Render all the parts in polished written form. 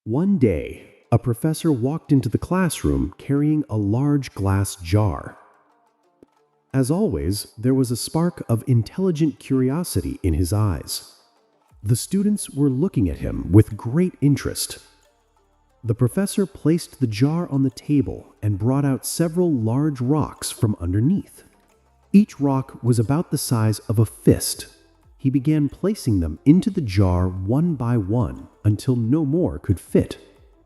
One day, a professor walked into the classroom carrying a large glass jar. As always, there was a spark of intelligent curiosity in his eyes. The students were looking at him with great interest. The professor placed the jar on the table and brought out several large rocks from underneath. Each rock was about the size of a fist. He began placing them into the jar one by one until no more could fit.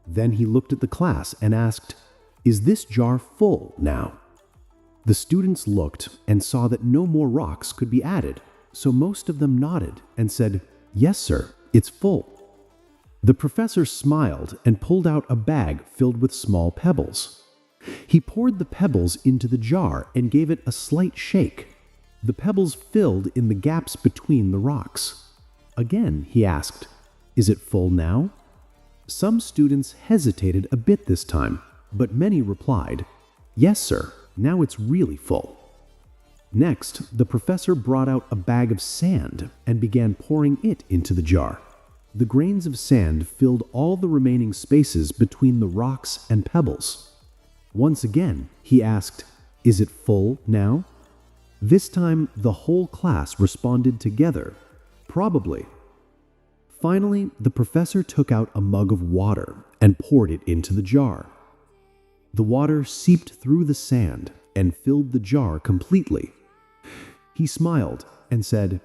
Then he looked at the class and asked, "Is this jar full now?" The students looked and saw that no more rocks could be added, so most of them nodded and said, "Yes, sir, it's full." The professor smiled and pulled out a bag filled with small pebbles. He poured the pebbles into the jar and gave it a slight shake. The pebbles filled in the gaps between the rocks. Again, he asked, "Is it full now?" Some students hesitated a bit this time, but many replied, "Yes, sir, now it's really full." Next, the professor brought out a bag of sand and began pouring it into the jar. The grains of sand filled all the remaining spaces between the rocks and pebbles. Once again, he asked, "Is it full now?" This time, the whole class responded together, "Probably." Finally, the professor took out a mug of water and poured it into the jar. The water seeped through the sand and filled the jar completely. He smiled and said,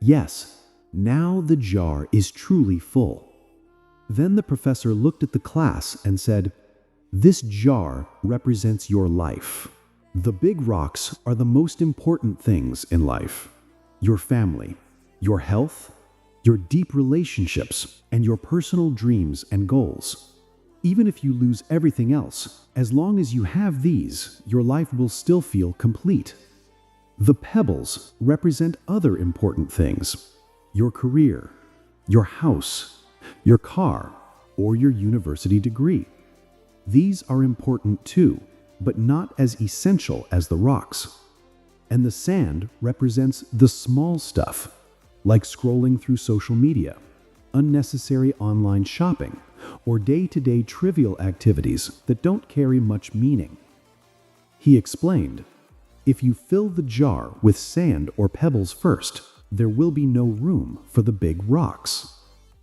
"Yes, now the jar is truly full." Then the professor looked at the class and said, "This jar represents your life. The big rocks are the most important things in life. Your family, your health, your deep relationships, and your personal dreams and goals. Even if you lose everything else, as long as you have these, your life will still feel complete. The pebbles represent other important things: your career, your house, your car, or your university degree. These are important too, but not as essential as the rocks. And the sand represents the small stuff, like scrolling through social media, unnecessary online shopping, or day-to-day trivial activities that don't carry much meaning." He explained, "If you fill the jar with sand or pebbles first, there will be no room for the big rocks.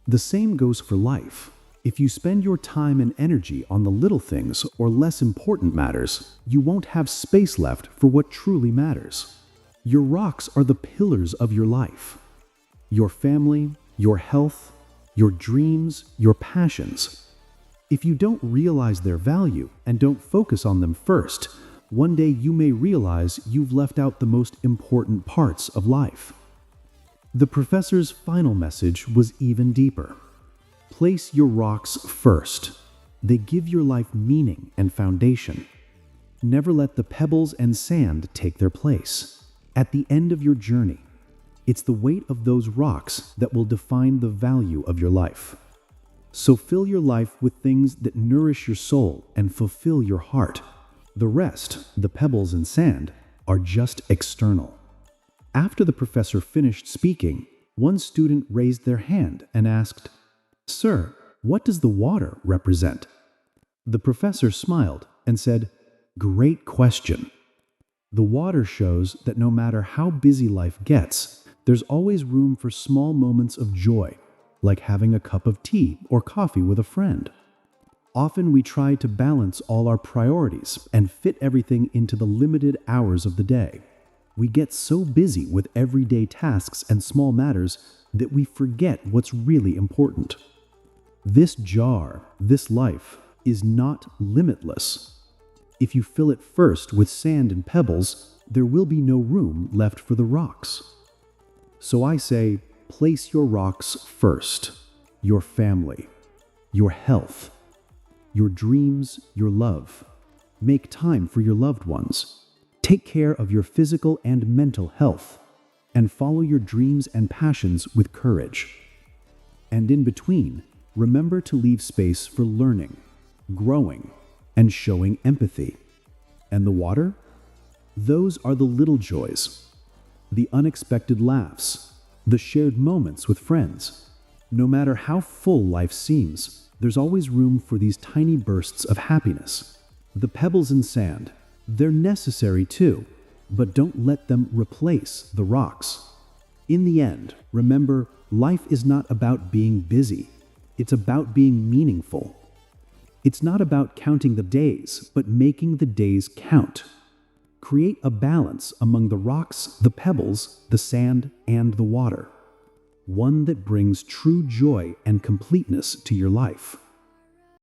The same goes for life. If you spend your time and energy on the little things or less important matters, you won't have space left for what truly matters. Your rocks are the pillars of your life. Your family, your health, your dreams, your passions. If you don't realize their value and don't focus on them first, one day you may realize you've left out the most important parts of life." The professor's final message was even deeper. Place your rocks first. They give your life meaning and foundation. Never let the pebbles and sand take their place. At the end of your journey, it's the weight of those rocks that will define the value of your life. So fill your life with things that nourish your soul and fulfill your heart. The rest, the pebbles and sand, are just external. After the professor finished speaking, one student raised their hand and asked, "Sir, what does the water represent?" The professor smiled and said, "Great question. The water shows that no matter how busy life gets, there's always room for small moments of joy, like having a cup of tea or coffee with a friend. Often we try to balance all our priorities and fit everything into the limited hours of the day. We get so busy with everyday tasks and small matters that we forget what's really important. This jar, this life, is not limitless. If you fill it first with sand and pebbles, there will be no room left for the rocks. So I say, place your rocks first. Your family, your health, your dreams, your love. Make time for your loved ones. Take care of your physical and mental health, and follow your dreams and passions with courage. And in between, remember to leave space for learning, growing, and showing empathy. And the water? Those are the little joys, the unexpected laughs, the shared moments with friends. No matter how full life seems, there's always room for these tiny bursts of happiness. The pebbles and sand, they're necessary too, but don't let them replace the rocks. In the end, remember, life is not about being busy. It's about being meaningful. It's not about counting the days, but making the days count. Create a balance among the rocks, the pebbles, the sand, and the water. One that brings true joy and completeness to your life.